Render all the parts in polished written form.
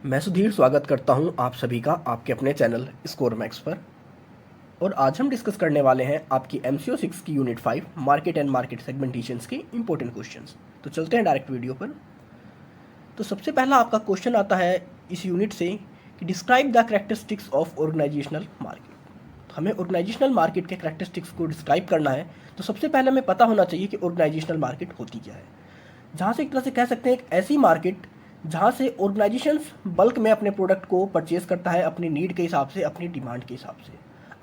मैं सुधीर स्वागत करता हूं आप सभी का आपके अपने चैनल स्कोर मैक्स पर। और आज हम डिस्कस करने वाले हैं आपकी MCO 6 की यूनिट 5 मार्केट एंड मार्केट सेगमेंटेशंस के इंपॉर्टेंट क्वेश्चंस। तो चलते हैं डायरेक्ट वीडियो पर। तो सबसे पहला आपका क्वेश्चन आता है इस यूनिट से कि describe the characteristics of organisational market. तो हमें ऑर्गेनाइजेशनल मार्केट के कैरेक्टरिस्टिक्स को डिस्क्राइब करना है। तो सबसे पहले हमें पता होना चाहिए कि ऑर्गेनाइजेशनल मार्केट होती क्या है, जहाँ से एक तरह से कह सकते हैं एक ऐसी मार्केट जहाँ से ऑर्गेनाइजेशंस बल्क में अपने प्रोडक्ट को परचेज़ करता है अपनी नीड के हिसाब से, अपनी डिमांड के हिसाब से।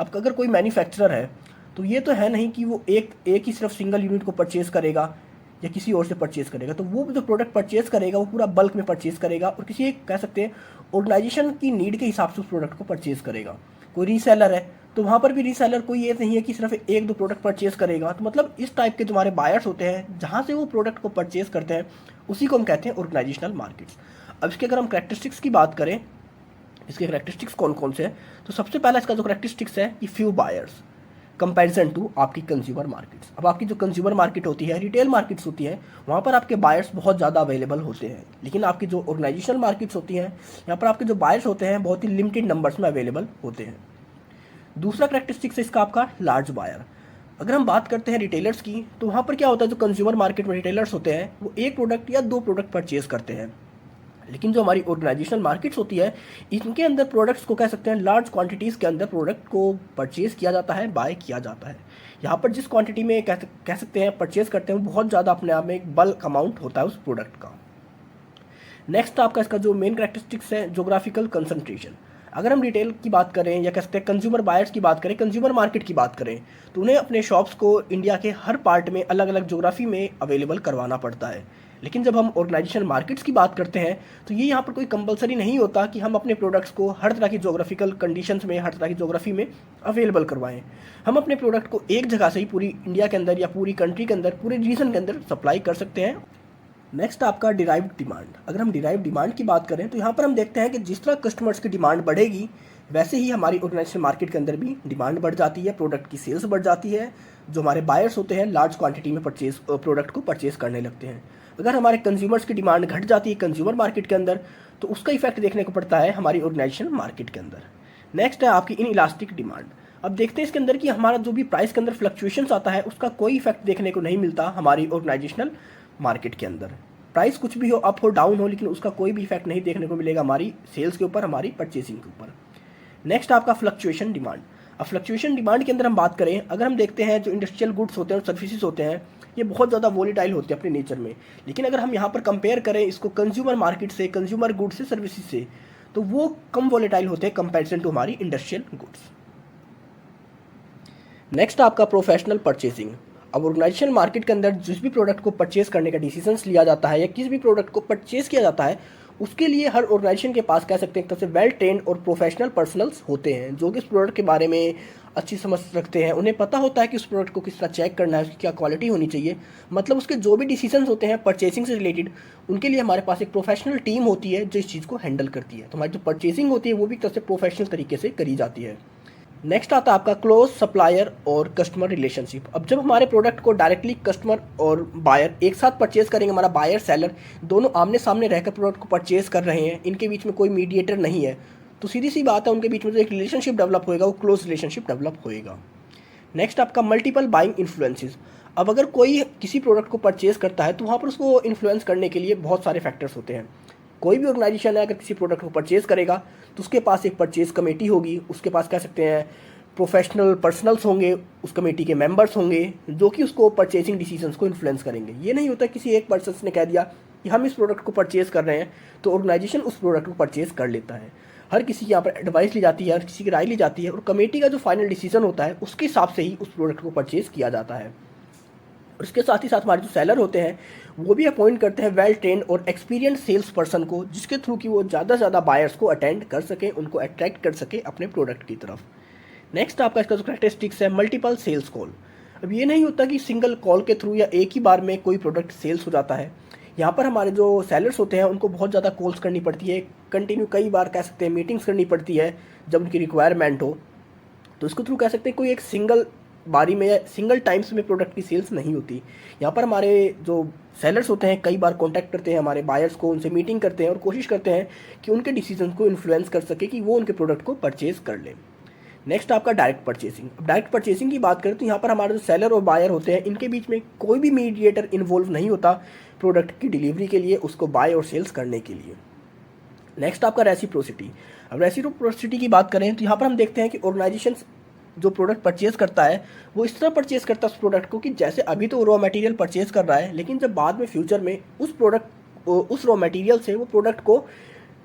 अब अगर कोई मैन्युफैक्चरर है तो ये तो है नहीं कि वो एक ही सिर्फ सिंगल यूनिट को परचेज़ करेगा या किसी और से परचेज़ करेगा। तो वो जो प्रोडक्ट परचेज़ करेगा वो पूरा बल्क में परचेज़ करेगा और किसी एक कह सकते हैं ऑर्गेनाइजेशन की नीड के हिसाब से उस प्रोडक्ट को परचेज़ करेगा। कोई रीसेलर है तो वहाँ पर भी रीसेलर कोई ये नहीं है कि सिर्फ एक दो प्रोडक्ट परचेज़ करेगा। तो मतलब इस टाइप के जो हमारे बायर्स होते हैं जहाँ से वो प्रोडक्ट को परचेज़ करते हैं उसी को हम कहते हैं ऑर्गेनाइजेशनल मार्केट्स। अब इसके अगर हम कैरेक्टरिस्टिक्स की बात करें, इसके कैरेक्टरिस्टिक्स कौन कौन से हैं, तो सबसे पहला इसका जो कैरेक्टरिस्टिक्स है कि फ्यू बायर्स कंपैरिजन टू आपकी कंज्यूमर मार्केट्स। अब आपकी जो कंज्यूमर मार्केट होती है, रिटेल मार्केट्स होती है, वहाँ पर आपके बायर्स बहुत ज़्यादा अवेलेबल होते हैं। लेकिन आपकी जो ऑर्गेनाइजेशनल मार्केट्स होती हैं यहाँ पर आपके जो बायर्स होते हैं बहुत ही लिमिटेड नंबर्स में अवेलेबल होते हैं। दूसरा कैरेक्टरिस्टिक्स है इसका आपका लार्ज बायर। अगर हम बात करते हैं रिटेलर्स की तो वहाँ पर क्या होता है, जो कंज्यूमर मार्केट में रिटेलर्स होते हैं वो एक प्रोडक्ट या दो प्रोडक्ट परचेज करते हैं। लेकिन जो हमारी ऑर्गेनाइजेशनल मार्केट्स होती है इनके अंदर प्रोडक्ट्स को कह सकते हैं लार्ज क्वांटिटीज़ के अंदर प्रोडक्ट को परचेज़ किया जाता है, बाय किया जाता है। यहाँ पर जिस क्वांटिटी में कह सकते हैं परचेज़ करते हैं वो बहुत ज़्यादा अपने आप में एक बल्क अमाउंट होता है उस प्रोडक्ट का। नेक्स्ट आपका इसका जो मेन कैरेक्टरिस्टिक्स है जोग्राफिकल कंसंट्रेशन। अगर हम रिटेल की बात करें या कह सकते हैं कंज्यूमर बायर्स की बात करें, कंज्यूमर मार्केट की बात करें, तो उन्हें अपने शॉप्स को इंडिया के हर पार्ट में अलग अलग जोग्राफी में अवेलेबल करवाना पड़ता है। लेकिन जब हम ऑर्गेनाइजेशनल मार्केट्स की बात करते हैं तो ये यहाँ पर कोई कंपलसरी नहीं होता कि हम अपने प्रोडक्ट्स को हर तरह की जोग्राफिकल कंडीशंस में, हर तरह की जोग्राफी में अवेलेबल करवाएं। हम अपने प्रोडक्ट को एक जगह से ही पूरी इंडिया के अंदर या पूरी कंट्री के अंदर, पूरे रीजन के अंदर सप्लाई कर सकते हैं। नेक्स्ट आपका डिराइव्ड डिमांड। अगर हम डिराइव्ड डिमांड की बात करें तो यहाँ पर हम देखते हैं कि जिस तरह कस्टमर्स की डिमांड बढ़ेगी वैसे ही हमारी ऑर्गेनाइजेशनल मार्केट के अंदर भी डिमांड बढ़ जाती है, प्रोडक्ट की सेल्स बढ़ जाती है। जो हमारे बायर्स होते हैं लार्ज क्वांटिटी में प्रोडक्ट को परचेज करने लगते हैं। अगर हमारे कंज्यूमर्स की डिमांड घट जाती है कंज्यूमर मार्केट के अंदर तो उसका इफेक्ट देखने को पड़ता है हमारी ऑर्गेनाइजेशनल मार्केट के अंदर। नेक्स्ट है आपकी इन इलास्टिक डिमांड। अब देखते हैं इसके अंदर कि हमारा जो भी प्राइस के अंदर फ्लक्चुएशंस आता है उसका कोई इफेक्ट देखने को नहीं मिलता हमारी ऑर्गेनाइजेशनल मार्केट के अंदर। प्राइस कुछ भी हो, अप हो डाउन हो, लेकिन उसका कोई भी इफेक्ट नहीं देखने को मिलेगा हमारी सेल्स के ऊपर, हमारी परचेसिंग के ऊपर। नेक्स्ट आपका फ्लक्चुएशन डिमांड। अब फ्लक्चुएशन डिमांड के अंदर हम बात करें, अगर हम देखते हैं जो इंडस्ट्रियल गुड्स होते हैं और सर्विसेज होते हैं ये बहुत ज़्यादा वोलेटाइल होते हैं अपने नेचर में। लेकिन अगर हम यहाँ पर कंपेयर करें इसको कंज्यूमर मार्केट से, कंज्यूमर गुड्स से, सर्विसेज से, तो वो कम वोलेटाइल होते हैं कंपेरिजन टू हमारी इंडस्ट्रियल गुड्स। नेक्स्ट आपका प्रोफेशनल परचेसिंग। अब ऑर्गेनाइजेशनल मार्केट के अंदर जिस भी प्रोडक्ट को परचेज करने का डिसीजंस लिया जाता है या किसी भी प्रोडक्ट को परचेज किया जाता है उसके लिए हर ऑर्गेनाइजेशन के पास कह सकते हैं एक तरह से वेल ट्रेंड और प्रोफेशनल पर्सनल्स होते हैं जो कि इस प्रोडक्ट के बारे में अच्छी समझ रखते हैं। उन्हें पता होता है कि उस प्रोडक्ट को किस तरह चेक करना है, उसकी क्या क्वालिटी होनी चाहिए। मतलब उसके जो भी डिसीजंस होते हैं परचेसिंग से रिलेटेड उनके लिए हमारे पास एक प्रोफेशनल टीम होती है जो इस चीज़ को हैंडल करती है। तो हमारी जो परचेसिंग होती है वो भी एक तरह से प्रोफेशनल तरीके से करी जाती है। नेक्स्ट आता है आपका क्लोज सप्लायर और कस्टमर रिलेशनशिप। अब जब हमारे प्रोडक्ट को डायरेक्टली कस्टमर और बायर एक साथ परचेज करेंगे, हमारा बायर सेलर दोनों आमने सामने रहकर प्रोडक्ट को परचेज कर रहे हैं, इनके बीच में कोई मीडिएटर नहीं है, तो सीधी सी बात है उनके बीच में जो एक रिलेशनशिप डेवलप होएगा वो क्लोज रिलेशनशिप डेवलप होएगा। नेक्स्ट आपका मल्टीपल बाइंग इन्फ्लुएंसेस। अब अगर कोई किसी प्रोडक्ट को परचेज करता है तो वहाँ पर उसको इन्फ्लुएंस करने के लिए बहुत सारे फैक्टर्स होते हैं। कोई भी ऑर्गेनाइजेशन है अगर किसी प्रोडक्ट को परचेज करेगा तो उसके पास एक परचेज कमेटी होगी, उसके पास कह सकते हैं प्रोफेशनल पर्सनल्स होंगे, उस कमेटी के मेंबर्स होंगे जो कि उसको परचेजिंग डिसीजंस को इन्फ्लुएंस करेंगे। ये नहीं होता किसी एक पर्सन ने कह दिया कि हम इस प्रोडक्ट को परचेज कर रहे हैं तो ऑर्गेनाइजेशन उस प्रोडक्ट को परचेज कर लेता है। हर किसी की यहाँ पर एडवाइस ली जाती है, हर किसी की राय ली जाती है और कमेटी का जो फाइनल डिसीजन होता है उसके हिसाब से ही उस प्रोडक्ट को परचेज किया जाता है। उसके साथ ही साथ हमारे जो सेलर होते हैं वो भी अपॉइंट करते हैं वेल ट्रेंड और एक्सपीरियंस सेल्स पर्सन को, जिसके थ्रू कि वो ज़्यादा से ज़्यादा बायर्स को अटेंड कर सके, उनको अट्रैक्ट कर सके अपने प्रोडक्ट की तरफ। नेक्स्ट आपका इसका जो कैरेक्टरिस्टिक्स है मल्टीपल सेल्स कॉल। अब ये नहीं होता कि सिंगल कॉल के थ्रू या एक ही बार में कोई प्रोडक्ट सेल्स हो जाता है। यहाँ पर हमारे जो सेलर्स होते हैं उनको बहुत ज़्यादा कॉल्स करनी पड़ती है, कंटिन्यू कई बार कह सकते हैं मीटिंग्स करनी पड़ती है जब उनकी रिक्वायरमेंट हो। तो इसके थ्रू कह सकते हैं कोई एक सिंगल बारी में या सिंगल टाइम्स में प्रोडक्ट की सेल्स नहीं होती। यहाँ पर हमारे जो सेलर्स होते हैं कई बार कांटेक्ट करते हैं हमारे बायर्स को, उनसे मीटिंग करते हैं और कोशिश करते हैं कि उनके डिसीजन को इन्फ्लुएंस कर सके कि वो उनके प्रोडक्ट को परचेज कर लें। नेक्स्ट आपका डायरेक्ट परचेसिंग। अब डायरेक्ट परचेसिंग की बात करें तो यहाँ पर हमारे जो सेलर और बायर होते हैं इनके बीच में कोई भी मीडिएटर इन्वॉल्व नहीं होता प्रोडक्ट की डिलीवरी के लिए, उसको बाय और सेल्स करने के लिए। नेक्स्ट आपका रेसिप्रोसिटी। अब रेसिप्रोसिटी की बात करें तो यहाँ पर हम देखते हैं कि ऑर्गेनाइजेशन जो प्रोडक्ट परचेज करता है वो इस तरह परचेज करता है उस प्रोडक्ट को कि जैसे अभी तो रॉ मटेरियल परचेज कर रहा है, लेकिन जब बाद में फ्यूचर में उस रॉ मटेरियल से वो प्रोडक्ट को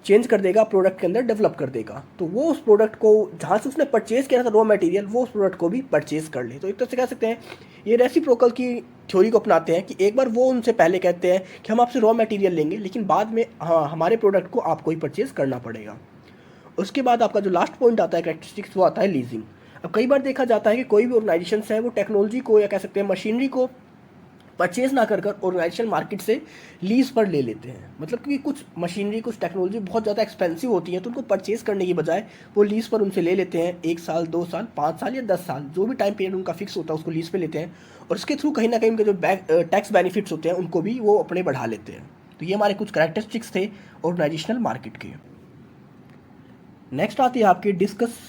चेंज कर देगा, प्रोडक्ट के अंदर डेवलप कर देगा, तो वो उस प्रोडक्ट को जहाँ से उसने परचेज किया था रॉ मटेरियल वो उस प्रोडक्ट को भी परचेज कर ले। तो एक तरह से कह सकते हैं ये रेसिप्रोकल की थ्योरी को अपनाते हैं कि एक बार वो उनसे पहले कहते हैं कि हम आपसे रॉ मटेरियल लेंगे, लेकिन बाद में हाँ हमारे प्रोडक्ट को आपको ही परचेज करना पड़ेगा। उसके बाद आपका जो लास्ट पॉइंट आता है कैरेक्टरिस्टिक्स वो आता है लीजिंग। अब कई बार देखा जाता है कि कोई भी ऑर्गेनाइजेशन है वो टेक्नोलॉजी को या कह सकते हैं मशीनरी को परचेज ना कर ऑर्गेनाइजेशन मार्केट से लीज पर ले लेते हैं। मतलब कि कुछ मशीनरी कुछ टेक्नोलॉजी बहुत ज़्यादा एक्सपेंसिव होती है तो उनको परचेज करने की बजाय वो लीज पर उनसे ले लेते हैं, 1 साल 2 साल 5 साल या 10 साल जो भी टाइम पीरियड उनका फिक्स होता है उसको लीज पे लेते हैं और उसके थ्रू कहीं ना कहीं उनके जो टैक्स बेनिफिट्स होते हैं उनको भी वो अपने बढ़ा लेते हैं। तो ये हमारे कुछ कैरेक्टरिस्टिक्स थे ऑर्गेनाइजेशनल मार्केट के। नेक्स्ट आती है आपकी discuss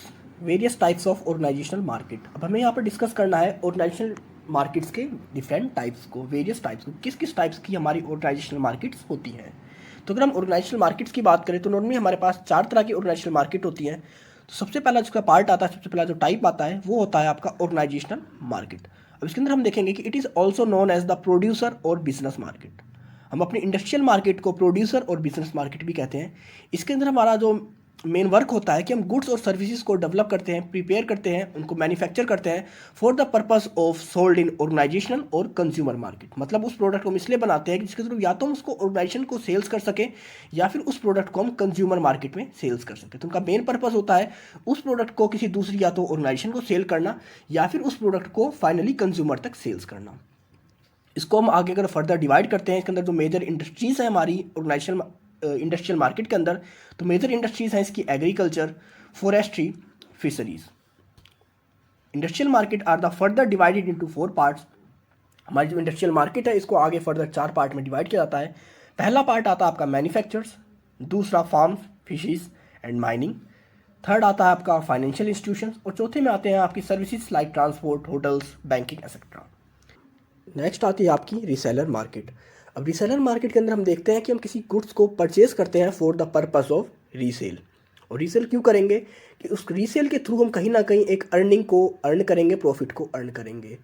various types of organisational market. अब हमें यहाँ पर डिस्कस करना है ऑर्गेनाइजेशनल मार्केट्स के डिफरेंट टाइप्स को, वेरियस टाइप्स को, किस किस टाइप्स की हमारी ऑर्गेनाइजेशनल मार्केट्स होती हैं। तो अगर हम ऑर्गेनाइजेशनल मार्केट्स की बात करें तो नॉर्मली हमारे पास 4 तरह की ऑर्गेनाइजेशनल मार्केट होती हैं। तो सबसे पहला जिसका पार्ट आता है, सबसे पहला जो टाइप आता है वो होता है आपका ऑर्गेनाइजेशनल मार्केट। अब इसके अंदर हम देखेंगे कि it is also known as the producer और बिजनेस मार्केट। हम अपनी इंडस्ट्रियल मार्केट को प्रोड्यूसर और बिजनेस मार्केट भी कहते हैं। इसके अंदर हमारा जो मेन वर्क होता है कि हम गुड्स और सर्विसेज को डेवलप करते हैं, प्रिपेयर करते हैं, उनको मैन्युफैक्चर करते हैं for the purpose of sold in organisational और कंज्यूमर मार्केट। मतलब उस प्रोडक्ट को हम इसलिए बनाते हैं कि जिसके थ्रू या तो हम उसको ऑर्गेनाइजेशन को सेल्स कर सके या फिर उस प्रोडक्ट को हम कंज्यूमर मार्केट में सेल्स कर सके। तो उनका मेन पर्पस होता है उस प्रोडक्ट को किसी दूसरी या तो ऑर्गेनाइजेशन को सेल करना या फिर उस प्रोडक्ट को फाइनली कंज्यूमर तक सेल्स करना। इसको हम आगे अगर फर्दर डिवाइड करते हैं, इसके अंदर जो मेजर इंडस्ट्रीज़ हैं हमारी ऑर्गेनाइजेशन इंडस्ट्रियल मार्केट के अंदर, तो मेजर इंडस्ट्रीज़ हैं इसकी agriculture, forestry, fisheries. Industrial market are the further divided into 4 parts. हमारी जो इंडस्ट्रियल मार्केट है इसको आगे फर्दर 4 पार्ट में डिवाइड किया जाता है। पहला पार्ट आता है आपका मैन्युफैक्चर्स, दूसरा farms, fisheries and mining, third आता है आपका फाइनेंशियल इंस्टीट्यूशंस और चौथे में आते हैं आपकी services like transport, hotels, banking etcetera. Next आती है आपकी रीसेलर मार्केट। अब रीसेलर मार्केट के अंदर हम देखते हैं कि हम किसी गुड्स को परचेज करते हैं for the purpose of resale. और रीसेल क्यों करेंगे कि उस रीसेल के थ्रू हम कहीं ना कहीं एक अर्निंग को अर्न करेंगे, प्रॉफिट को अर्न करेंगे।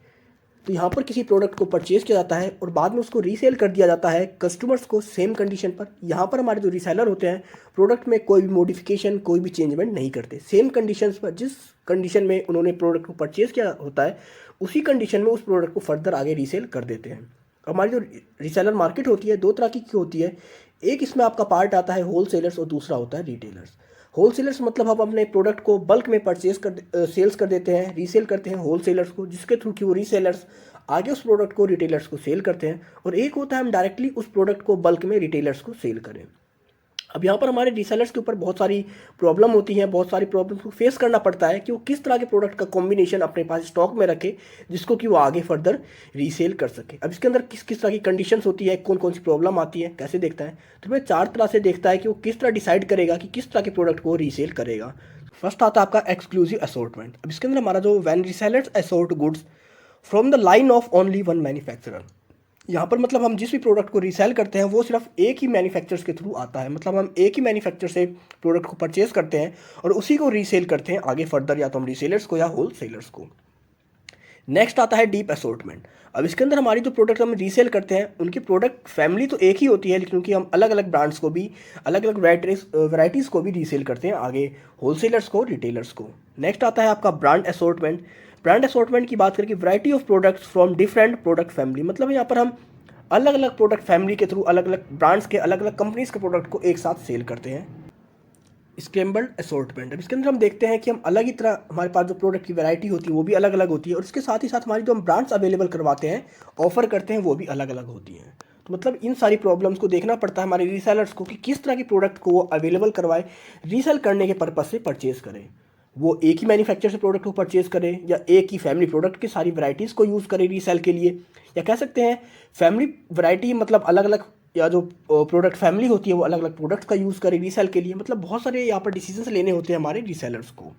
तो यहाँ पर किसी प्रोडक्ट को परचेज किया जाता है और बाद में उसको रीसेल कर दिया जाता है कस्टमर्स को सेम कंडीशन पर। यहाँ पर हमारे जो रीसेलर होते हैं प्रोडक्ट में कोई भी मॉडिफिकेशन, कोई भी चेंजमेंट नहीं करते, सेम कंडीशंस पर जिस कंडीशन में उन्होंने प्रोडक्ट को परचेज किया होता है उसी कंडीशन में उस प्रोडक्ट को फर्दर आगे रीसेल कर देते हैं। हमारी जो रीसेलर मार्केट होती है 2 तरह की होती है। एक इसमें आपका पार्ट आता है होल सेलर्स और दूसरा होता है रिटेलर्स। होल सेलर्स मतलब हम अपने प्रोडक्ट को बल्क में सेल्स कर देते हैं, रीसेल करते हैं होल सेलर्स को, जिसके थ्रू कि वो रीसेलर्स आगे उस प्रोडक्ट को रिटेलर्स को सेल करते हैं। और एक होता है हम डायरेक्टली उस प्रोडक्ट को बल्क में रिटेलर्स को सेल करें। अब यहाँ पर हमारे रीसेलर्स के ऊपर बहुत सारी प्रॉब्लम होती हैं, बहुत सारी प्रॉब्लम्स को फेस करना पड़ता है कि वो किस तरह के प्रोडक्ट का कॉम्बिनेशन अपने पास स्टॉक में रखे जिसको कि वो आगे फर्दर रीसेल कर सके। अब इसके अंदर किस किस तरह की कंडीशंस होती है, कौन कौन सी प्रॉब्लम आती है, कैसे देखता है, तो वह 4 तरह से देखता है कि वो किस तरह डिसाइड करेगा कि किस तरह के प्रोडक्ट को रीसेल करेगा। फर्स्ट आता है आपका एक्सक्लूसिव असॉर्टमेंट। अब इसके अंदर हमारा जो when resellers assort goods from the line of only one manufacturer. यहाँ पर मतलब हम जिस भी प्रोडक्ट को रीसेल करते हैं वो सिर्फ एक ही मैन्युफैक्चरर्स के थ्रू आता है। मतलब हम एक ही मैन्युफैक्चर से प्रोडक्ट को परचेज करते हैं और उसी को रीसेल करते हैं आगे फर्दर, या तो हम रीसेलर्स को या होल सेलर्स को। नेक्स्ट आता है डीप असॉर्टमेंट। अब इसके अंदर हमारी जो प्रोडक्ट हम रीसेल करते हैं उनकी प्रोडक्ट फैमिली तो एक ही होती है, लेकिन उनकी हम अलग अलग ब्रांड्स को भी, अलग अलग वैराइटीज़ को भी रीसेल करते हैं आगे होलसेलर्स को, रिटेलर्स को। नेक्स्ट आता है आपका ब्रांड असॉर्टमेंट। ब्रांड असॉर्टमेंट की बात करके variety of products from different product family. मतलब यहाँ पर हम अलग अलग प्रोडक्ट फैमिली के थ्रू अलग अलग ब्रांड्स के, अलग अलग कंपनीज के प्रोडक्ट को एक साथ सेल करते हैं। Scrambled assortment. अब इसके अंदर हम देखते हैं कि हम अलग ही तरह, हमारे पास जो प्रोडक्ट की वैरायटी होती है वो भी अलग अलग होती है और इसके साथ ही साथ हमारी जो हम ब्रांड्स अवेलेबल करवाते हैं, ऑफर करते हैं, वो भी अलग अलग होती हैं। तो मतलब इन सारी प्रॉब्लम्स को देखना पड़ता है हमारे रीसेलर्स को कि किस तरह की प्रोडक्ट को वो अवेलेबल करवाए, रीसेल करने के पर्पज़ से परचेज करें। वो एक ही मैन्युफैक्चर से प्रोडक्ट को परचेज करें या एक ही फैमिली प्रोडक्ट की सारी वैरायटीज़ को यूज़ करें रीसेल के लिए, या कह सकते हैं फैमिली वैरायटी मतलब अलग अलग, या जो प्रोडक्ट फैमिली होती है वो अलग अलग प्रोडक्ट्स का यूज़ करें रीसेल के लिए। मतलब बहुत सारे यहाँ पर डिसीजंस लेने होते हैं हमारे रीसेलर्स को।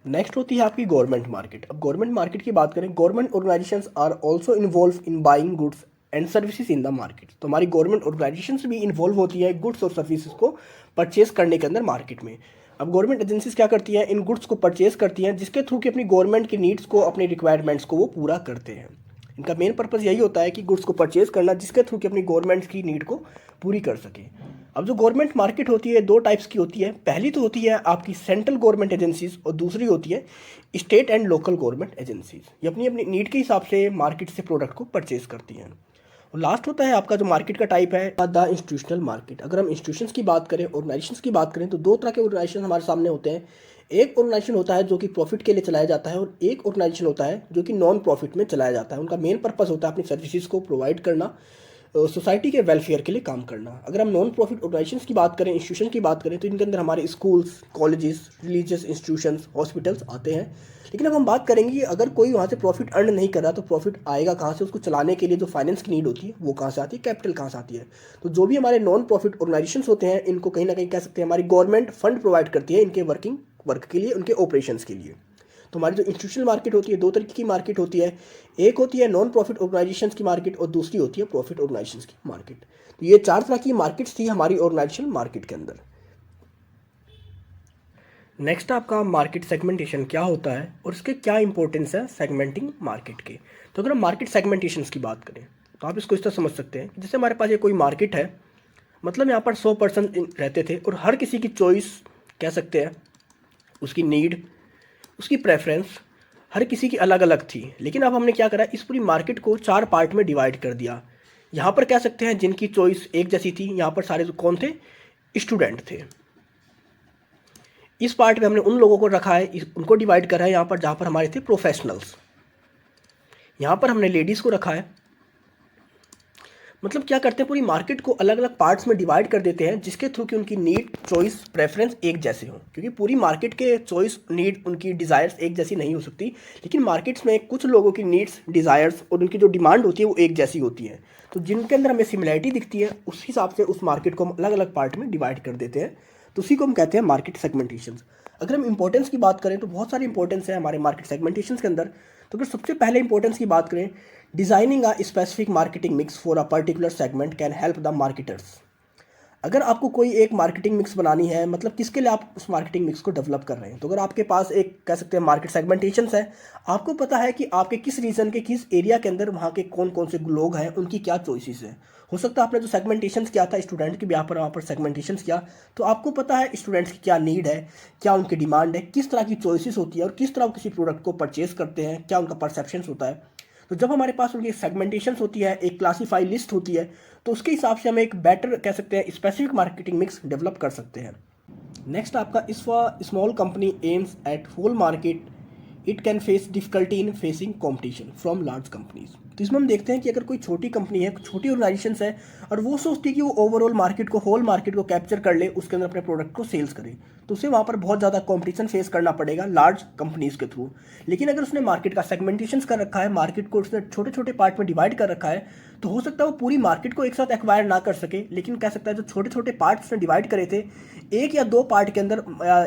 नेक्स्ट होती है आपकी गवर्नमेंट मार्केट। अब गवर्नमेंट मार्केट की बात करें, government organisations are also involve in buying goods and services in the market. तो हमारी गवर्नमेंट ऑर्गेनाइजेशंस भी इन्वॉल्व होती है गुड्स और सर्विसेज को परचेज करने के अंदर मार्केट में। अब गवर्नमेंट एजेंसीज क्या करती हैं, इन गुड्स को परचेज करती हैं जिसके थ्रू कि अपनी गवर्नमेंट की नीड्स को, अपनी रिक्वायरमेंट्स को वो पूरा करते हैं। इनका मेन पर्पज़ यही होता है कि गुड्स को परचेज करना जिसके थ्रू कि अपनी गवर्नमेंट की नीड को पूरी कर सके। अब जो गवर्नमेंट मार्केट होती है दो टाइप्स की होती है। पहली तो होती है आपकी सेंट्रल गवर्नमेंट एजेंसीज और दूसरी होती है state and local government agencies. ये अपनी अपनी नीड के हिसाब से मार्केट से प्रोडक्ट को परचेज करती हैं। और लास्ट होता है आपका जो मार्केट का टाइप है द इंस्टीट्यूशनल मार्केट। अगर हम इंस्टीट्यूशंस की बात करें, ऑर्गेनाइजेशंस की बात करें, तो दो तरह के ऑर्गेनाइजेशन हमारे सामने होते हैं। एक ऑर्गेनाइजेशन होता है जो कि प्रॉफिट के लिए चलाया जाता है और एक ऑर्गेनाइजेशन होता है जो कि नॉन प्रॉफिट में चलाया जाता है। उनका मेन पर्पस होता है अपनी सर्विसेज को प्रोवाइड करना, सोसाइटी के वेलफेयर के लिए काम करना। अगर हम नॉन प्रॉफिट ऑर्गेनाइजेशंस की बात करें, इंस्टीट्यूशन की बात करें, तो इनके अंदर हमारे schools, colleges, religious institutions, hospitals आते हैं। लेकिन अब हम बात करेंगे कि अगर कोई वहाँ से प्रॉफिट अर्न नहीं कर रहा तो प्रॉफिट आएगा कहाँ से, उसको चलाने के लिए जो फाइनेंस की नीड होती है वो कहाँ से आती है, कैपिटल कहाँ से आती है। तो जो भी हमारे नॉन प्रॉफिट ऑर्गेनाइजेशंस होते हैं इनको कहीं ना कहीं कह सकते हैं हमारी गवर्नमेंट फंड प्रोवाइड करती है इनके वर्क के लिए, उनके ऑपरेशंस के लिए। तो हमारी जो इंस्टीट्यूशनल मार्केट होती है दो तरीके की मार्केट होती है। एक होती है नॉन प्रॉफिट ऑर्गेनाइजेशंस की मार्केट और दूसरी होती है प्रॉफिट ऑर्गेनाइजेशंस की मार्केट। तो ये चार तरह की मार्केट्स थी हमारी ऑर्गेनाइजेशनल मार्केट के अंदर। नेक्स्ट आपका मार्केट सेगमेंटेशन क्या होता है और इसके क्या इंपॉर्टेंस है सेगमेंटिंग मार्केट के। तो अगर हम मार्केट सेगमेंटेशंस की बात करें तो आप इसको इस तरह समझ सकते हैं कि जैसे हमारे पास ये कोई मार्केट है, मतलब यहाँ पर 100% रहते थे और हर किसी की चॉइस कह सकते हैं, उसकी नीड, उसकी प्रेफरेंस हर किसी की अलग अलग थी। लेकिन अब हमने क्या करा, इस पूरी मार्केट को चार पार्ट में डिवाइड कर दिया। यहाँ पर कह सकते हैं जिनकी चॉइस एक जैसी थी, यहाँ पर सारे कौन थे, स्टूडेंट थे। इस पार्ट में हमने उन लोगों को रखा है, उनको डिवाइड करा है यहाँ पर जहाँ पर हमारे थे प्रोफेशनल्स। यहाँ पर हमने लेडीज़ को रखा है। मतलब क्या करते हैं, पूरी मार्केट को अलग अलग पार्ट्स में डिवाइड कर देते हैं जिसके थ्रू कि उनकी नीड, चॉइस, प्रेफरेंस एक जैसे हो। क्योंकि पूरी मार्केट के चॉइस, नीड, उनकी डिज़ायर्स एक जैसी नहीं हो सकती, लेकिन मार्केट्स में कुछ लोगों की नीड्स, डिज़ायर्स और उनकी जो डिमांड होती है वो एक जैसी होती है। तो जिनके अंदर हमें सिमिलैरिटी दिखती है उस हिसाब से उस मार्केट को हम अलग अलग पार्ट में डिवाइड कर देते हैं। तो उसी को हम कहते हैं मार्केट सेगमेंटेशन। अगर हम इंपॉर्टेंस की बात करें तो बहुत सारी इंपॉर्टेंस है हमारे मार्केट सेगमेंटेशन के अंदर। तो अगर सबसे पहले इंपॉर्टेंस की बात करें, designing a specific marketing mix for a particular segment can help the marketers. अगर आपको कोई एक मार्केटिंग मिक्स बनानी है, मतलब किसके लिए आप उस मार्केटिंग मिक्स को डेवलप कर रहे हैं, तो अगर आपके पास एक कह सकते हैं मार्केट सेगमेंटेशन है, आपको पता है कि आपके किस रीजन के, किस एरिया के अंदर वहाँ के कौन कौन से लोग हैं, उनकी क्या चॉइसेस है। हो सकता है आपने जो सेगमेंटेशन किया था स्टूडेंट के ब्याह पर, वहाँ पर सेगमेंटेशन किया, तो आपको पता है स्टूडेंट्स की क्या नीड है, क्या उनकी डिमांड है, किस तरह की चॉइसेस होती है और किस तरह किसी प्रोडक्ट को परचेज करते हैं, क्या उनका परसेप्शन होता है। तो जब हमारे पास उनकी सेगमेंटेशन होती है, एक क्लासीफाई लिस्ट होती है, तो उसके हिसाब से हम एक बेटर कह सकते हैं स्पेसिफिक मार्केटिंग मिक्स डेवलप कर सकते हैं। नेक्स्ट आपका small company aims at whole market, it can face difficulty in facing competition from large companies. तो इसमें हम देखते हैं कि अगर कोई छोटी कंपनी है, छोटी ऑर्गेनाइजेशन है और वो सोचती है कि वो ओवरऑल मार्केट को, होल मार्केट को कैप्चर कर ले, उसके अंदर अपने प्रोडक्ट को सेल्स करे, तो उसे वहाँ पर बहुत ज़्यादा कॉम्पिटिशन फेस करना पड़ेगा लार्ज कंपनीज के थ्रू। लेकिन अगर उसने मार्केट का सेगमेंटेशन कर रखा है, मार्केट को उसने छोटे छोटे पार्ट में डिवाइड कर रखा है, तो हो सकता है वो पूरी मार्केट को एक साथ एक्वायर ना कर सके, लेकिन कह सकता है जो छोटे छोटे पार्ट्स उसने डिवाइड करे थे, एक या दो पार्ट के अंदर,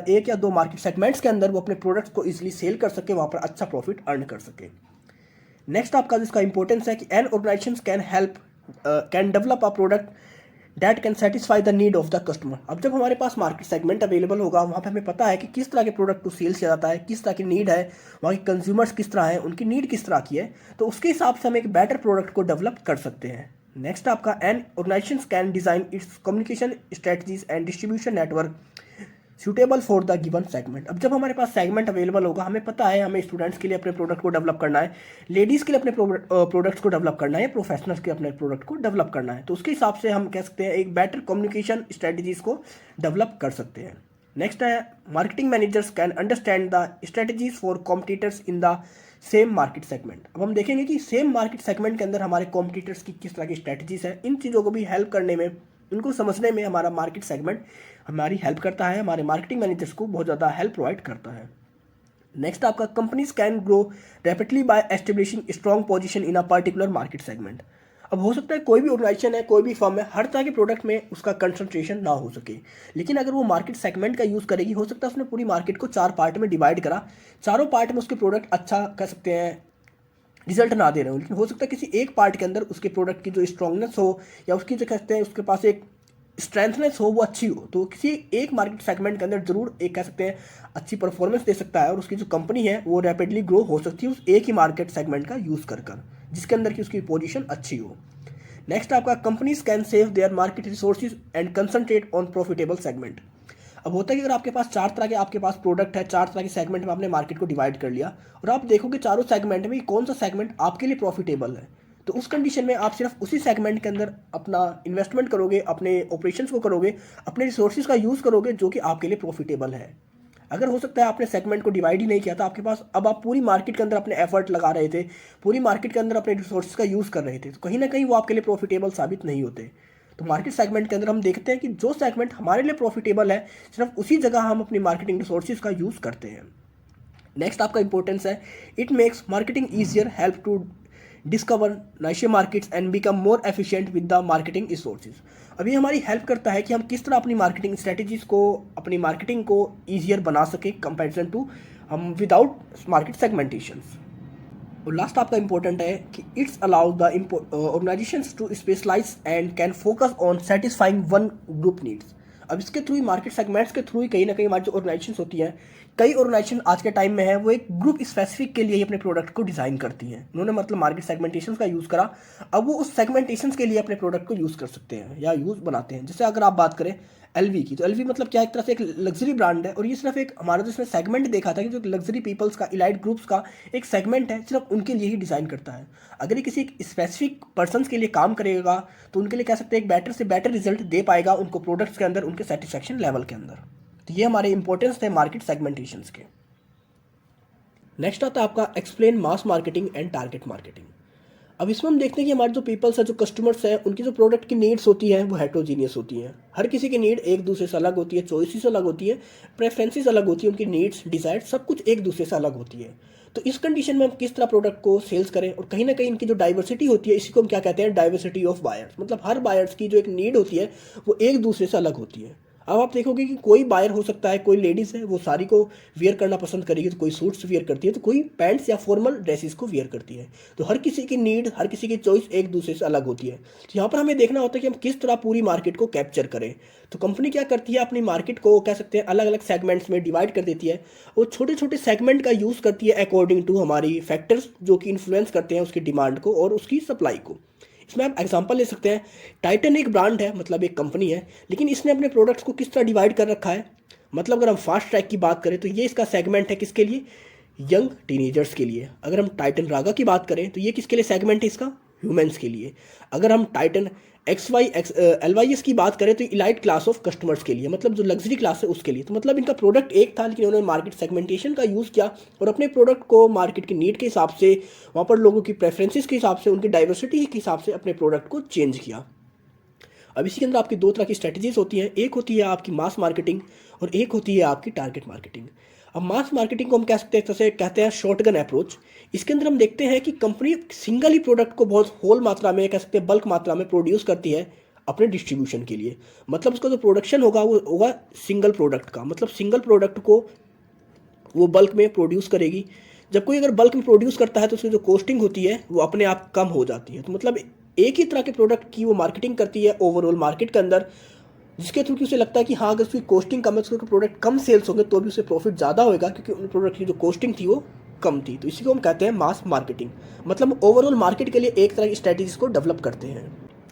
एक या दो मार्केट सेगमेंट्स के अंदर वो अपने प्रोडक्ट्स को इजीली सेल कर सके, वहाँ पर अच्छा प्रॉफिट अर्न कर सके। नेक्स्ट आपका जिसका इंपॉर्टेंस है कि an organisation can develop a product that can satisfy the need of the customer. अब जब हमारे पास मार्केट सेगमेंट अवेलेबल होगा, वहाँ पे हमें पता है कि किस तरह के प्रोडक्ट को सेल किया जाता है, किस तरह की नीड है, वहाँ के कंज्यूमर्स किस तरह हैं, उनकी नीड किस तरह की है, तो उसके हिसाब से हम एक बेटर प्रोडक्ट को डेवलप कर सकते हैं। नेक्स्ट आपका an organisation can design its communication strategies and distribution network suitable for the given segment. अब जब हमारे पास सेगमेंट अवेलेबल होगा, हमें पता है हमें स्टूडेंट्स के लिए अपने प्रोडक्ट को डेवलप करना है, लेडीज़ के लिए अपने प्रोडक्ट्स को डेवलप करना है, प्रोफेशनल्स के अपने प्रोडक्ट को डेवलप करना है, तो उसके हिसाब से हम कह सकते हैं एक बेटर कम्युनिकेशन स्ट्रेटजीज को डेवलप कर सकते हैं। नेक्स्ट है marketing managers can understand the strategies for competitors in the same market segment. अब हम देखेंगे कि सेम मार्केट सेगमेंट के अंदर हमारे कॉम्पिटिटर्स की किस तरह की स्ट्रेटजीज है, इन चीज़ों को भी हेल्प करने में इनको समझने में हमारा मार्केट सेगमेंट हमारी हेल्प करता है, हमारे मार्केटिंग मैनेजर्स को बहुत ज़्यादा हेल्प प्रोवाइड करता है। नेक्स्ट आपका companies can grow rapidly by establishing strong position in a particular market segment. अब हो सकता है कोई भी ऑर्गेनाइजेशन है, कोई भी फर्म है, हर तरह के प्रोडक्ट में उसका कंसंट्रेशन ना हो सके, लेकिन अगर वो मार्केट सेगमेंट का यूज़ करेगी, हो सकता है उसने पूरी मार्केट को 4 पार्ट में डिवाइड करा, चारों पार्ट में उसके प्रोडक्ट अच्छा कह सकते हैं रिजल्ट ना दे रहे हो, लेकिन हो सकता है किसी एक पार्ट के अंदर उसके प्रोडक्ट की जो स्ट्रांगनेस हो या उसकी जो कहते हैं उसके पास एक स्ट्रेंथनेस हो वो अच्छी हो, तो किसी एक मार्केट सेगमेंट के अंदर जरूर एक कह सकते हैं अच्छी परफॉर्मेंस दे सकता है और उसकी जो कंपनी है वो रैपिडली ग्रो हो सकती है उस एक ही मार्केट सेगमेंट का यूज़ कर जिसके अंदर की उसकी पोजीशन अच्छी हो। नेक्स्ट आपका companies can save their market resources and concentrate on profitable segment. अब होता है कि अगर आपके पास 4 तरह के आपके पास प्रोडक्ट है, 4 तरह के सेगमेंट में आपने मार्केट को डिवाइड कर लिया और आप देखोगे चारों सेगमेंट में कौन सा सेगमेंट आपके लिए प्रॉफिटेबल है, तो उस कंडीशन में आप सिर्फ उसी सेगमेंट के अंदर अपना इन्वेस्टमेंट करोगे, अपने ऑपरेशंस को करोगे, अपने रिसोर्सेज का यूज़ करोगे जो कि आपके लिए प्रॉफिटेबल है। अगर हो सकता है आपने सेगमेंट को डिवाइड ही नहीं किया था, आपके पास अब आप पूरी मार्केट के अंदर अपने एफर्ट लगा रहे थे, पूरी मार्केट के अंदर अपने रिसोर्सेज का यूज़ कर रहे थे, तो कहीं ना कहीं वो आपके लिए प्रॉफिटेबल साबित नहीं होते। तो मार्केट सेगमेंट के अंदर हम देखते हैं कि जो सेगमेंट हमारे लिए प्रॉफिटेबल है सिर्फ उसी जगह हम अपनी मार्केटिंग रिसोर्सेज का यूज़ करते हैं। नेक्स्ट आपका इंपॉर्टेंस है, it makes marketing easier, help to discover नए markets and become more efficient with the marketing resources. अभी हमारी हेल्प करता है कि हम किस तरह अपनी मार्केटिंग स्ट्रेटजीज को, अपनी मार्केटिंग को ईजियर बना सके कंपैरिजन टू हम विदाउट मार्केट सेगमेंटेशंस। और लास्ट आपका इंपॉर्टेंट है कि its allows the organisations to specialise and can focus on satisfying one group needs. अब इसके थ्रू ही मार्केट सेगमेंट्स के थ्रू ही कहीं ना कहीं हमारी जो ऑर्गेनाइजेशन होती हैं, कई ऑर्गेनाइजेशन आज के टाइम में है वो एक ग्रुप स्पेसिफिक के लिए ही अपने प्रोडक्ट को डिज़ाइन करती हैं। उन्होंने मतलब मार्केट सेगमेंटेशन का यूज़ करा, अब वो उस सेगमेंटेशन के लिए अपने प्रोडक्ट को यूज़ कर सकते हैं या यूज़ बनाते हैं। जैसे अगर आप बात करें एलवी की, तो एलवी मतलब क्या, एक तरह से एक लग्जरी ब्रांड है और ये सिर्फ एक हमारा जो इसमें सेगमेंट देखा था कि जो लग्जरी पीपल्स का, इलाइट ग्रुप्स का एक सेगमेंट है, सिर्फ उनके लिए ही डिज़ाइन करता है। अगर ये किसी स्पेसिफिक पर्सनस के लिए काम करेगा तो उनके लिए कह सकते हैं एक बेटर से बेटर रिजल्ट दे पाएगा उनको प्रोडक्ट्स के अंदर, उनके सेटिस्फैक्शन लेवल के अंदर। तो ये हमारे इंपॉर्टेंस थे मार्केट सेगमेंटेशंस के। नेक्स्ट आता है आपका explain mass marketing and target marketing. अब इसमें हम देखते हैं कि हमारे जो पीपल्स है, जो कस्टमर्स हैं, उनकी जो प्रोडक्ट की नीड्स होती हैं वो हेट्रोजीनियस होती हैं। हर किसी की नीड एक दूसरे से अलग होती है, चॉइसेस अलग होती है, प्रेफरेंसेस अलग होती है, उनकी नीड्स, डिज़ायर सब कुछ एक दूसरे से अलग होती है। तो इस कंडीशन में हम किस तरह प्रोडक्ट को सेल्स करें, और कहीं ना कहीं इनकी जो डाइवर्सिटी होती है, इसी को हम क्या कहते हैं, डाइवर्सिटी ऑफ बायर्स। मतलब हर बायर्स की जो एक नीड होती है वो एक दूसरे से अलग होती है। अब आप देखोगे कि कोई बायर हो सकता है, कोई लेडीज़ है वो साड़ी को वियर करना पसंद करेगी, तो कोई सूट्स वियर करती है, तो कोई पैंट्स या फॉर्मल ड्रेसेस को वियर करती है। तो हर किसी की नीड, हर किसी की चॉइस एक दूसरे से अलग होती है। तो यहाँ पर हमें देखना होता है कि हम किस तरह पूरी मार्केट को कैप्चर करें। तो कंपनी क्या करती है, अपनी मार्केट को कह सकते हैं अलग अलग सेगमेंट्स में डिवाइड कर देती है और छोटे छोटे सेगमेंट का यूज़ करती है अकॉर्डिंग टू हमारी फैक्टर्स जो कि इन्फ्लुएंस करते हैं उसकी डिमांड को और उसकी सप्लाई को। इसमें आप एग्जांपल ले सकते हैं, टाइटन एक ब्रांड है, मतलब एक कंपनी है, लेकिन इसने अपने प्रोडक्ट्स को किस तरह डिवाइड कर रखा है। मतलब अगर हम फास्ट ट्रैक की बात करें तो ये इसका सेगमेंट है किसके लिए, यंग टीनेजर्स के लिए। अगर हम टाइटन रागा की बात करें तो ये किसके लिए सेगमेंट है, इसका ह्यूमंस के लिए। अगर हम टाइटन LYS की बात करें तो इलाइट क्लास ऑफ कस्टमर्स के लिए, मतलब जो लग्जरी क्लास है उसके लिए। तो मतलब इनका प्रोडक्ट एक था लेकिन उन्होंने मार्केट सेगमेंटेशन का यूज़ किया और अपने प्रोडक्ट को मार्केट की नीड के हिसाब से, वहाँ पर लोगों की प्रेफरेंसेस के हिसाब से, उनकी डाइवर्सिटी के हिसाब से अपने प्रोडक्ट को चेंज किया। अब इसी के अंदर आपकी 2 तरह की स्ट्रेटजीज होती हैं, एक होती है आपकी मास मार्केटिंग और एक होती है आपकी टारगेट मार्केटिंग। अब मास मार्केटिंग को हम कह सकते हैं, जैसे कहते हैं शॉटगन अप्रोच। इसके अंदर हम देखते हैं कि कंपनी सिंगल ही प्रोडक्ट को बहुत होल मात्रा में, कह सकते हैं बल्क मात्रा में प्रोड्यूस करती है अपने डिस्ट्रीब्यूशन के लिए। मतलब उसका जो प्रोडक्शन होगा वो होगा सिंगल प्रोडक्ट का, मतलब सिंगल प्रोडक्ट को वो बल्क में प्रोड्यूस करेगी। जब कोई अगर बल्क में प्रोड्यूस करता है तो उसकी जो कॉस्टिंग होती है वो अपने आप कम हो जाती है। तो मतलब एक ही तरह के प्रोडक्ट की वो मार्केटिंग करती है ओवरऑल मार्केट के अंदर, जिसके थ्रू कि उसे लगता है कि हाँ अगर उसकी कॉस्टिंग कम है, उसके प्रोडक्ट कम सेल्स होंगे तो भी उसे प्रॉफिट ज़्यादा होगा क्योंकि उन प्रोडक्ट की जो कॉस्टिंग थी वो कम थी। तो इसी को हम कहते हैं मास मार्केटिंग। मतलब ओवरऑल मार्केट के लिए एक तरह की स्ट्रैटेजीज को डेवलप करते हैं,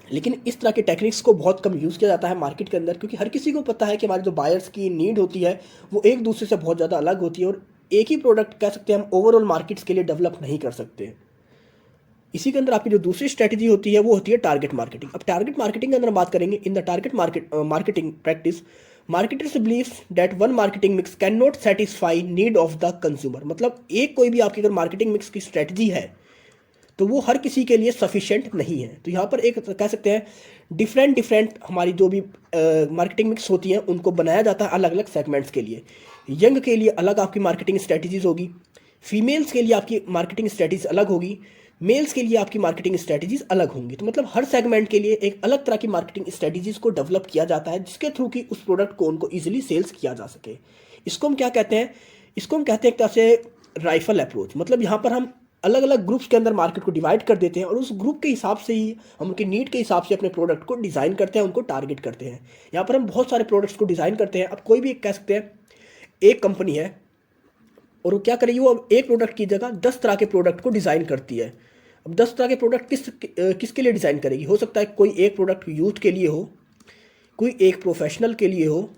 लेकिन इस तरह के टेक्निक्स को बहुत कम यूज़ किया जाता है मार्केट के अंदर, क्योंकि हर किसी को पता है कि हमारे जो बायर्स की नीड होती है वो एक दूसरे से बहुत ज़्यादा अलग होती है और एक ही प्रोडक्ट कह सकते हैं हम ओवरऑल मार्केट्स के लिए डेवलप नहीं कर सकते। इसी के अंदर आपकी जो दूसरी स्ट्रेटजी होती है वो होती है टारगेट मार्केटिंग। अब टारगेट मार्केटिंग के अंदर बात करेंगे, in the target marketing practice marketers believes that one marketing mix can not satisfy need of the consumer. मतलब एक कोई भी आपकी अगर मार्केटिंग मिक्स की स्ट्रेटजी है तो वो हर किसी के लिए सफिशिएंट नहीं है। तो यहाँ पर एक कह सकते हैं डिफरेंट हमारी जो भी मार्केटिंग मिक्स होती हैं उनको बनाया जाता है अलग अलग सेगमेंट्स के लिए। यंग के लिए अलग आपकी मार्केटिंग स्ट्रेटजीज होगी, फीमेल्स के लिए आपकी मार्केटिंग स्ट्रेटजीज अलग होगी, मेल्स के लिए आपकी मार्केटिंग स्ट्रेटजीज अलग होंगी। तो मतलब हर सेगमेंट के लिए एक अलग तरह की मार्केटिंग स्ट्रेटजीज को डेवलप किया जाता है जिसके थ्रू कि उस प्रोडक्ट को उनको ईजिली सेल्स किया जा सके। इसको हम क्या कहते हैं, इसको हम कहते हैं एक तरह से राइफल अप्रोच। मतलब यहाँ पर हम अलग अलग ग्रुप्स के अंदर मार्केट को डिवाइड कर देते हैं और उस ग्रुप के हिसाब से ही हम उनके नीड के हिसाब से अपने प्रोडक्ट को डिज़ाइन करते हैं, उनको टारगेट करते हैं। यहाँ पर हम बहुत सारे प्रोडक्ट्स को डिज़ाइन करते हैं। अब कोई भी कह सकते हैं एक कंपनी है और वो क्या करेगी, वो एक प्रोडक्ट की जगह 10 तरह के प्रोडक्ट को डिज़ाइन करती है। अब 10 तरह के प्रोडक्ट किसके लिए डिज़ाइन करेगी? हो सकता है कोई एक प्रोडक्ट यूथ के लिए हो, कोई एक प्रोफेशनल के लिए हो,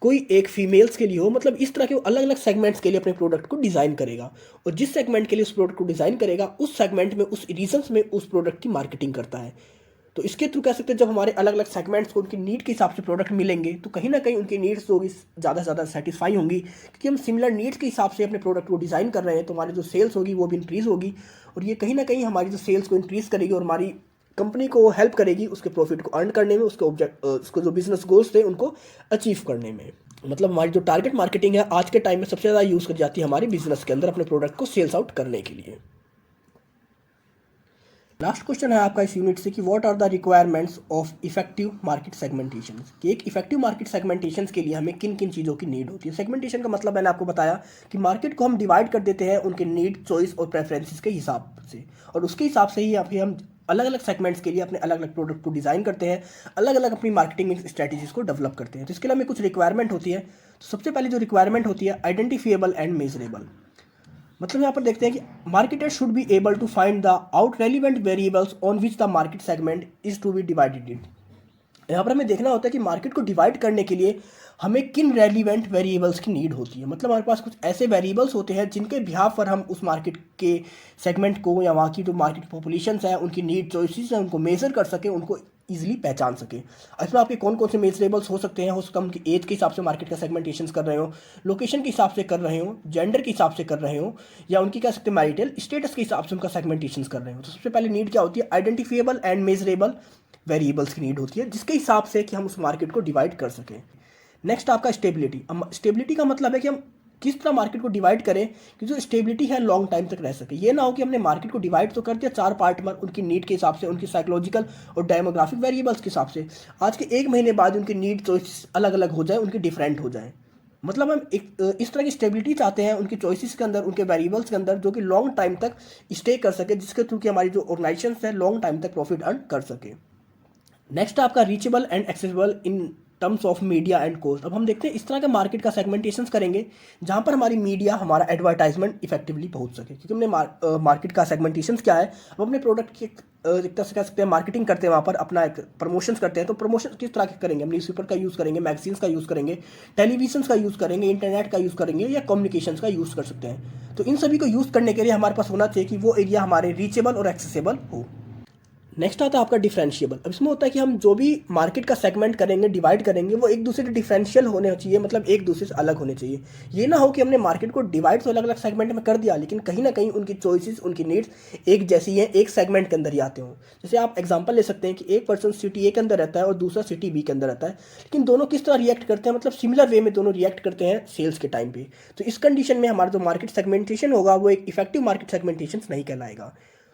कोई एक फीमेल्स के लिए हो। मतलब इस तरह के अलग अलग सेगमेंट्स के लिए अपने प्रोडक्ट को डिज़ाइन करेगा और जिस सेगमेंट के लिए उस प्रोडक्ट को डिज़ाइन करेगा उस सेगमेंट में उस रीजन्स में उस प्रोडक्ट की मार्केटिंग करता है। तो इसके थ्रू कह सकते हैं जब हमारे अलग अलग सेगमेंट्स को उनकी नीड के हिसाब से प्रोडक्ट मिलेंगे तो कहीं ना कहीं उनकी नीड्स होगी ज़्यादा से ज़्यादा सेटिस्फाई होंगी, क्योंकि हम सिमिलर नीड्स के हिसाब से अपने प्रोडक्ट को डिज़ाइन कर रहे हैं। तो हमारी जो सेल्स होगी वो भी इंक्रीज़ होगी और ये कहीं ना कहीं हमारी जो सेल्स को इंक्रीज़ करेगी और हमारी कंपनी को हेल्प करेगी उसके प्रॉफिट को अर्न करने में, उसको जो बिजनेस गोल्स थे उनको अचीव करने में। मतलब हमारी जो टारगेट मार्केटिंग है आज के टाइम में सबसे ज़्यादा यूज़ करी जाती है हमारी बिजनेस के अंदर अपने प्रोडक्ट को सेल्स आउट करने के लिए। लास्ट क्वेश्चन है आपका इस यूनिट से कि what are the requirements of effective market segmentation, कि एक इफेक्टिव मार्केट सेगमेंटेशन के लिए हमें किन किन चीज़ों की नीड होती है। सेगमेंटेशन का मतलब मैंने आपको बताया कि मार्केट को हम डिवाइड कर देते हैं उनके नीड, चॉइस और प्रेफरेंसेस के हिसाब से और उसके हिसाब से ही हम अलग अलग सेगमेंट्स के लिए अपने अलग अलग प्रोडक्ट को डिज़ाइन करते हैं, अलग अलग अपनी मार्केटिंग स्ट्रेटजीज को डेवलप करते हैं। तो इसके लिए हमें कुछ रिक्वायरमेंट होती है। तो सबसे पहले जो रिक्वायरमेंट होती है आइडेंटिफिएबल एंड मेजरेबल। मतलब यहाँ पर देखते हैं कि marketer should be able to find the out relevant variables on which the market segment is to be divided in. यहाँ पर हमें देखना होता है कि मार्केट को डिवाइड करने के लिए हमें किन रेलिवेंट वेरिएबल्स की नीड होती है। मतलब हमारे पास कुछ ऐसे वेरिएबल्स होते हैं जिनके बिहाफ पर हम उस मार्केट के सेगमेंट को या वहाँ की जो मार्केट पॉपुलेशन है उनकी नीड चॉइसेस हैं उनको मेजर कर सकें, उनको ईजिली पहचान सकें। इसमें आपके कौन कौन से मेजरेबल्स हो सकते हैं? हो सकता है उनकी एज के हिसाब से मार्केट का सेगमेंटेशन कर रहे हो, लोकेशन के हिसाब से कर रहे हो, जेंडर के हिसाब से कर रहे हो, या उनकी कह सकते हैं मैरिटल स्टेटस के हिसाब से उनका सेगमेंटेशन कर रहे हो। तो सबसे पहले नीड क्या होती है? आइडेंटिफिएबल एंड मेजरेबल वेरिएबल्स की नीड होती है जिसके हिसाब से कि हम उस मार्केट को डिवाइड कर सकें। नेक्स्ट आपका स्टेबिलिटी। स्टेबिलिटी का मतलब है कि हम किस तरह मार्केट को डिवाइड करें कि जो स्टेबिलिटी है लॉन्ग टाइम तक रह सके। ये ना हो कि हमने मार्केट को डिवाइड तो कर दिया 4 पार्ट में, उनकी नीड के हिसाब से, उनकी साइकोलॉजिकल और डेमोग्राफिक वेरिएबल्स के हिसाब से आज के 1 महीने बाद उनकी नीड चॉइस अलग अलग हो जाए, उनकी डिफरेंट हो जाए। मतलब हम एक इस तरह की स्टेबिलिटी चाहते हैं उनकी चॉइसेस के अंदर, उनके वेरिएबल्स के अंदर, जो कि लॉन्ग टाइम तक स्टे कर सके, जिसके थ्रू कि हमारी जो ऑर्गेनाइजेशन है लॉन्ग टाइम तक प्रॉफिट अर्न कर सके। नेक्स्ट आपका reachable and accessible in terms of media and cost. अब हम देखते हैं इस तरह का मार्केट का सेगमेंटेशन करेंगे जहां पर हमारी मीडिया, हमारा एडवर्टाइजमेंट इफेक्टिवली पहुंच सके। क्योंकि हमने मार्केट का सेगमेंटेशन क्या है, अब अपने प्रोडक्ट की एक तरह से कह सकते हैं मार्केटिंग करते हैं, वहाँ पर अपना एक प्रमोशंस करते हैं। तो प्रमोशन किस तरह के करेंगे? हम न्यूज़पेपर का यूज़ करेंगे, मैगजीन्स का यूज़ करेंगे, टेलीविजन का यूज़ करेंगे, इंटरनेट का यूज़ करेंगे या कम्युनिकेशन का यूज़ कर सकते हैं। तो इन सभी को यूज़ करने के लिए हमारे पास होना चाहिए कि वो एरिया हमारे रीचेबल और एक्सेसिबल हो। नेक्स्ट आता है आपका डिफरेंशिएबल। अब इसमें होता है कि हम जो भी मार्केट का सेगमेंट करेंगे, डिवाइड करेंगे, वो एक दूसरे से डिफरेंशियल होने चाहिए, मतलब एक दूसरे से अलग होने चाहिए। ये ना हो कि हमने मार्केट को डिवाइड तो अलग अलग सेगमेंट में कर दिया लेकिन कहीं ना कहीं उनकी चॉइसेस, उनकी नीड्स एक जैसी हैं, एक सेगमेंट के अंदर ही आते हों। जैसे आप एग्जांपल ले सकते हैं कि एक पर्सन सिटी ए के अंदर रहता है और दूसरा सिटी बी के अंदर रहता है, लेकिन दोनों किस तरह रिएक्ट करते हैं, मतलब सिमिलर वे में दोनों रिएक्ट करते हैं सेल्स के टाइम पे। तो इस कंडीशन में हमारा जो मार्केट सेगमेंटेशन होगा वो एक इफेक्टिव मार्केट सेगमेंटेशन नहीं कहलाएगा।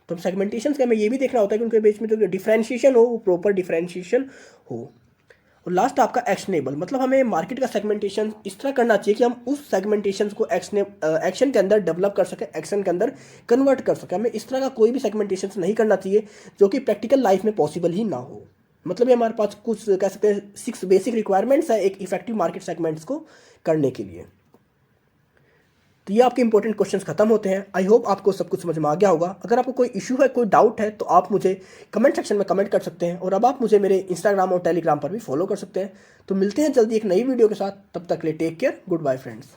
तो सेगमेंटेशन का हमें ये भी देखना होता है कि उनके बीच में जो डिफरेंशिएशन हो वो प्रॉपर डिफरेंशिएशन हो। और लास्ट आपका एक्शनेबल, मतलब हमें मार्केट का सेगमेंटेशन इस तरह करना चाहिए कि हम उस सेगमेंटेशन को एक्शन के अंदर डेवलप कर सकें, एक्शन के अंदर कन्वर्ट कर सकें। हमें इस तरह का कोई भी सेगमेंटेशन नहीं करना चाहिए जो कि प्रैक्टिकल लाइफ में पॉसिबल ही ना हो। मतलब ये हमारे पास कुछ कह सकते हैं 6 बेसिक रिक्वायरमेंट्स है एक इफेक्टिव मार्केट सेगमेंट्स को करने के लिए। तो ये आपके इंपॉर्टेंट क्वेश्चंस खत्म होते हैं। आई होप आपको सब कुछ समझ में आ गया होगा। अगर आपको कोई इशू है, कोई डाउट है तो आप मुझे कमेंट सेक्शन में कमेंट कर सकते हैं और अब आप मुझे मेरे इंस्टाग्राम और टेलीग्राम पर भी फॉलो कर सकते हैं। तो मिलते हैं जल्दी एक नई वीडियो के साथ, तब तक के लिए take care, good bye friends.